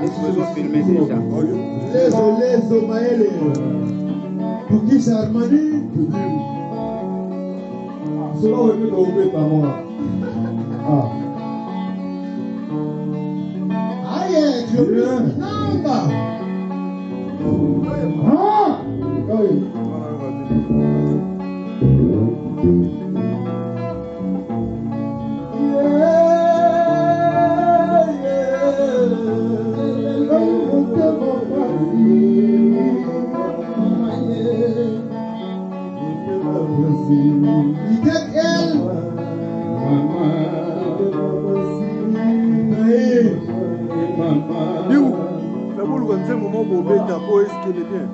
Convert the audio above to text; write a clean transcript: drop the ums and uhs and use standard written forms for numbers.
Ils ont filmé déjà. Lezo Maele. Pour qui c'est Armani? Cela aurait pu tomber par moi. Ah. Aïe, tu es namba. Ah! Oui. C'est un moment où on met ta peau, est-ce qu'il est bien?